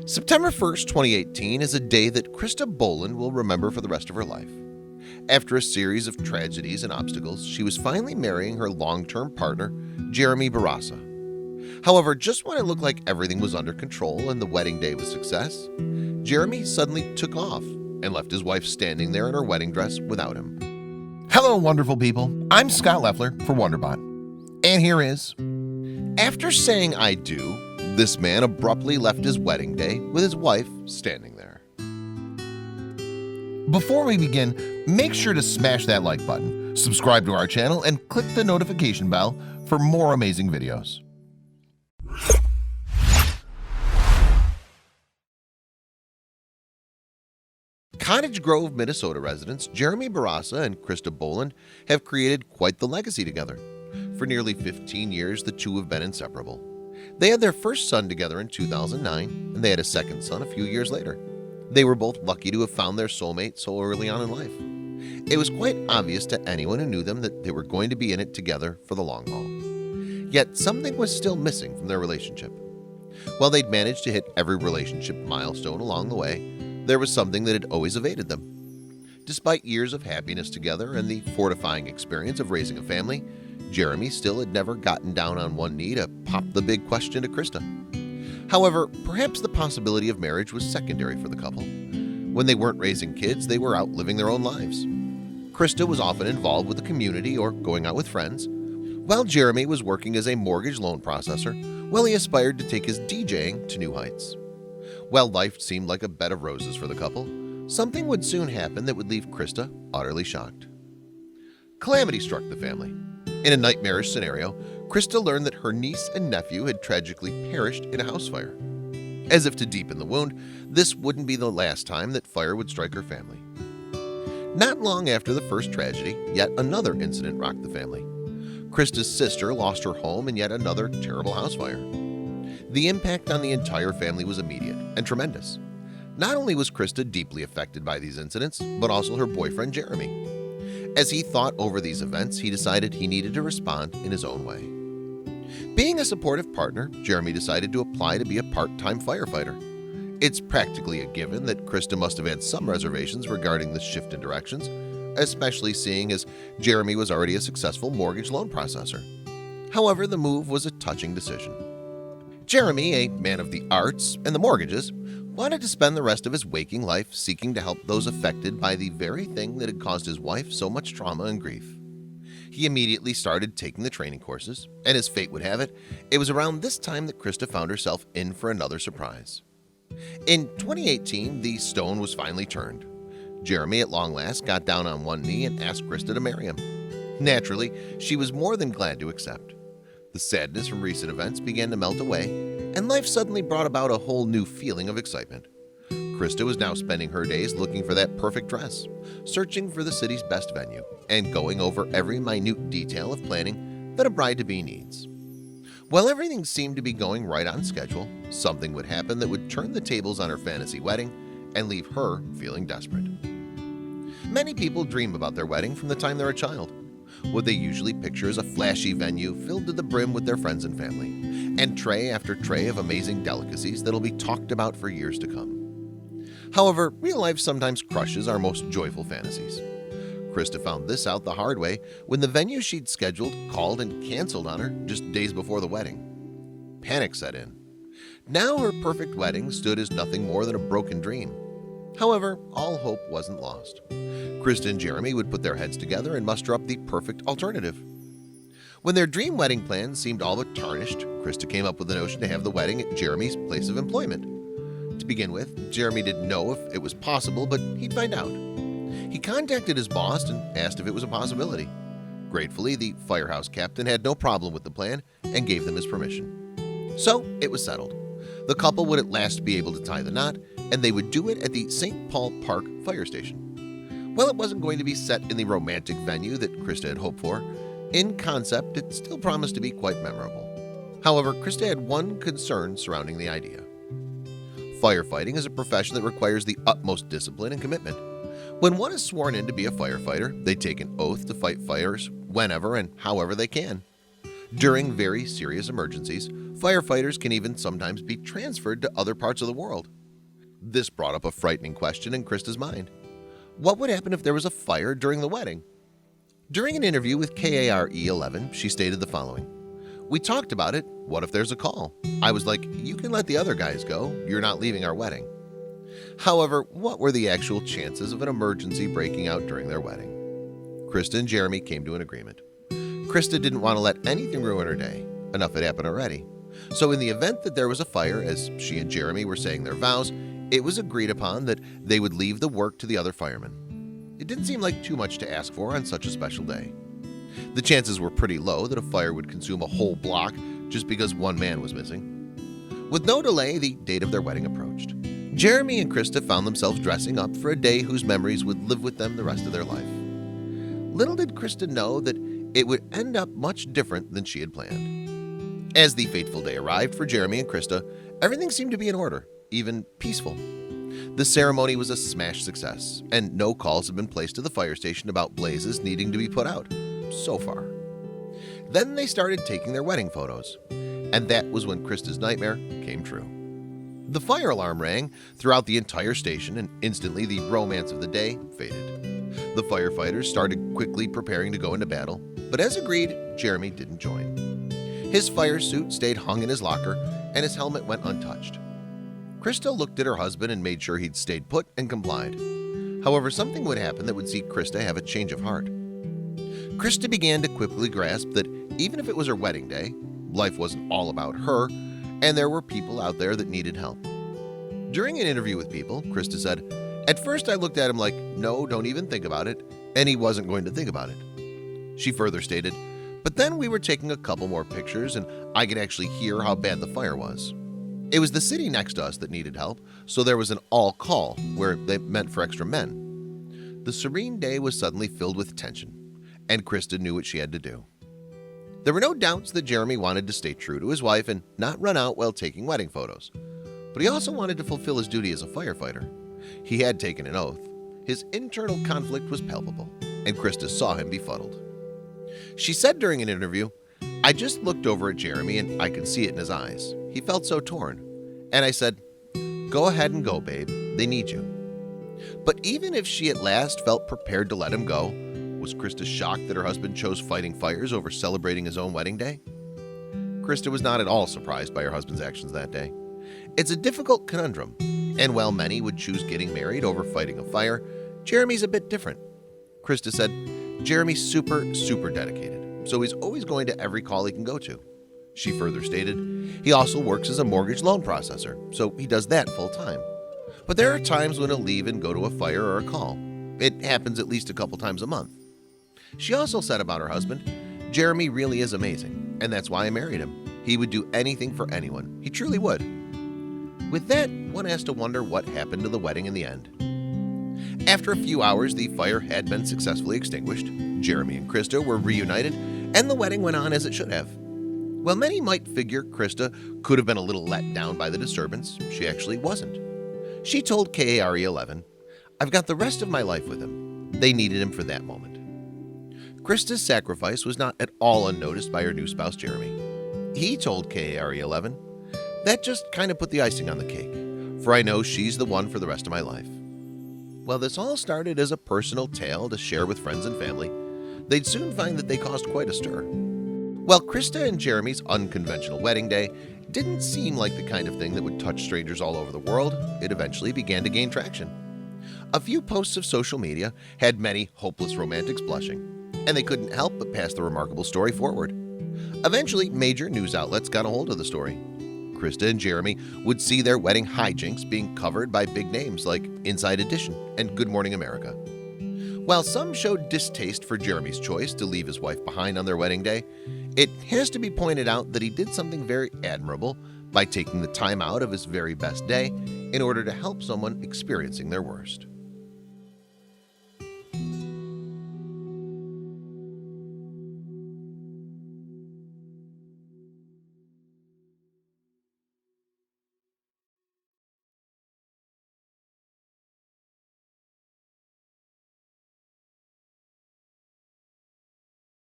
September 1st, 2018 is a day that Krista Boland will remember for the rest of her life. After a series of tragedies and obstacles, she was finally marrying her long-term partner, Jeremy Barassa. However, just when it looked like everything was under control and the wedding day was a success, Jeremy suddenly took off and left his wife standing there in her wedding dress without him. Hello, wonderful people. I'm Scott Leffler for WonderBot. And here is... After saying "I do," this man abruptly left his wedding day with his wife standing there. Before we begin, make sure to smash that like button, subscribe to our channel, and click the notification bell for more amazing videos. Cottage Grove, Minnesota residents Jeremy Barassa and Krista Boland have created quite the legacy together. For nearly 15 years, the two have been inseparable. They had their first son together in 2009, and they had a second son a few years later. They were both lucky to have found their soulmate so early on in life. It was quite obvious to anyone who knew them that they were going to be in it together for the long haul. Yet something was still missing from their relationship. While they'd managed to hit every relationship milestone along the way, there was something that had always evaded them. Despite years of happiness together and the fortifying experience of raising a family, Jeremy still had never gotten down on one knee to pop the big question to Krista. However, perhaps the possibility of marriage was secondary for the couple. When they weren't raising kids, they were out living their own lives. Krista was often involved with the community or going out with friends, while Jeremy was working as a mortgage loan processor while he aspired to take his DJing to new heights. While life seemed like a bed of roses for the couple, something would soon happen that would leave Krista utterly shocked. Calamity struck the family. In a nightmarish scenario, Krista learned that her niece and nephew had tragically perished in a house fire. As if to deepen the wound, this wouldn't be the last time that fire would strike her family. Not long after the first tragedy, yet another incident rocked the family. Krista's sister lost her home in yet another terrible house fire. The impact on the entire family was immediate and tremendous. Not only was Krista deeply affected by these incidents, but also her boyfriend Jeremy. As he thought over these events, he decided he needed to respond in his own way. Being a supportive partner, Jeremy decided to apply to be a part-time firefighter. It's practically a given that Krista must have had some reservations regarding this shift in directions, especially seeing as Jeremy was already a successful mortgage loan processor. However, the move was a touching decision. Jeremy, a man of the arts and the mortgages, wanted to spend the rest of his waking life seeking to help those affected by the very thing that had caused his wife so much trauma and grief. He immediately started taking the training courses, and as fate would have it, it was around this time that Krista found herself in for another surprise. In 2018, the stone was finally turned. Jeremy at long last got down on one knee and asked Krista to marry him. Naturally, she was more than glad to accept. The sadness from recent events began to melt away, and life suddenly brought about a whole new feeling of excitement. Krista was now spending her days looking for that perfect dress, searching for the city's best venue, and going over every minute detail of planning that a bride-to-be needs. While everything seemed to be going right on schedule, something would happen that would turn the tables on her fantasy wedding and leave her feeling desperate. Many people dream about their wedding from the time they're a child. What they usually picture is a flashy venue filled to the brim with their friends and family, and tray after tray of amazing delicacies that'll be talked about for years to come. However, real life sometimes crushes our most joyful fantasies. Krista found this out the hard way when the venue she'd scheduled called and canceled on her just days before the wedding. Panic set in. Now her perfect wedding stood as nothing more than a broken dream. However, all hope wasn't lost. Krista and Jeremy would put their heads together and muster up the perfect alternative. When their dream wedding plans seemed all but tarnished, Krista came up with the notion to have the wedding at Jeremy's place of employment. To begin with, Jeremy didn't know if it was possible, but he'd find out. He contacted his boss and asked if it was a possibility. Gratefully, the firehouse captain had no problem with the plan and gave them his permission. So it was settled. The couple would at last be able to tie the knot, and they would do it at the St. Paul Park fire station. While it wasn't going to be set in the romantic venue that Krista had hoped for, in concept it still promised to be quite memorable. However, Krista had one concern surrounding the idea. Firefighting is a profession that requires the utmost discipline and commitment. When one is sworn in to be a firefighter, they take an oath to fight fires whenever and however they can. During very serious emergencies, Firefighters can even sometimes be transferred to other parts of the world. This brought up a frightening question in Krista's mind. What would happen if there was a fire during the wedding? During an interview with KARE11, she stated the following. We talked about it. What if there's a call? I was like, you can let the other guys go. You're not leaving our wedding. However, what were the actual chances of an emergency breaking out during their wedding? Krista and Jeremy came to an agreement. Krista didn't want to let anything ruin her day. Enough had happened already. So in the event that there was a fire, as she and Jeremy were saying their vows, it was agreed upon that they would leave the work to the other firemen. It didn't seem like too much to ask for on such a special day. The chances were pretty low that a fire would consume a whole block just because one man was missing. With no delay, the date of their wedding approached. Jeremy and Krista found themselves dressing up for a day whose memories would live with them the rest of their life. Little did Krista know that it would end up much different than she had planned. As the fateful day arrived for Jeremy and Krista, everything seemed to be in order, even peaceful. The ceremony was a smash success, and no calls had been placed to the fire station about blazes needing to be put out. So far. Then they started taking their wedding photos, and that was when Krista's nightmare came true. The fire alarm rang throughout the entire station, and instantly the romance of the day faded. The firefighters started quickly preparing to go into battle, but as agreed, Jeremy didn't join. His fire suit stayed hung in his locker, and his helmet went untouched. Krista looked at her husband and made sure he'd stayed put and complied. However, something would happen that would see Krista have a change of heart. Krista began to quickly grasp that even if it was her wedding day, life wasn't all about her, and there were people out there that needed help. During an interview with People, Krista said, "At first I looked at him like, no, don't even think about it," and he wasn't going to think about it. She further stated, "But then we were taking a couple more pictures and I could actually hear how bad the fire was. It was the city next to us that needed help, so there was an all-call where they meant for extra men." The serene day was suddenly filled with tension, and Krista knew what she had to do. There were no doubts that Jeremy wanted to stay true to his wife and not run out while taking wedding photos. But he also wanted to fulfill his duty as a firefighter. He had taken an oath. His internal conflict was palpable, and Krista saw him befuddled. She said during an interview, "I just looked over at Jeremy and I could see it in his eyes. He felt so torn. And I said, go ahead and go, babe. They need you." But even if she at last felt prepared to let him go, was Krista shocked that her husband chose fighting fires over celebrating his own wedding day? Krista was not at all surprised by her husband's actions that day. It's a difficult conundrum, and while many would choose getting married over fighting a fire, Jeremy's a bit different. Krista said, "Jeremy's super dedicated, so he's always going to every call he can go to." She further stated, he also works as a mortgage loan processor, so he does that full time. But there are times when he'll leave and go to a fire or a call. It happens at least a couple times a month. She also said about her husband, "Jeremy really is amazing, and that's why I married him. He would do anything for anyone. He truly would." With that, one has to wonder what happened to the wedding in the end. After a few hours, the fire had been successfully extinguished. Jeremy and Krista were reunited, and the wedding went on as it should have. While many might figure Krista could have been a little let down by the disturbance, she actually wasn't. She told KARE11, "I've got the rest of my life with him. They needed him for that moment." Krista's sacrifice was not at all unnoticed by her new spouse, Jeremy. He told KARE11, "That just kind of put the icing on the cake, for I know she's the one for the rest of my life." While this all started as a personal tale to share with friends and family, they'd soon find that they caused quite a stir. While Krista and Jeremy's unconventional wedding day didn't seem like the kind of thing that would touch strangers all over the world, it eventually began to gain traction. A few posts of social media had many hopeless romantics blushing, and they couldn't help but pass the remarkable story forward. Eventually, major news outlets got a hold of the story. Krista and Jeremy would see their wedding hijinks being covered by big names like Inside Edition and Good Morning America. While some showed distaste for Jeremy's choice to leave his wife behind on their wedding day, it has to be pointed out that he did something very admirable by taking the time out of his very best day in order to help someone experiencing their worst.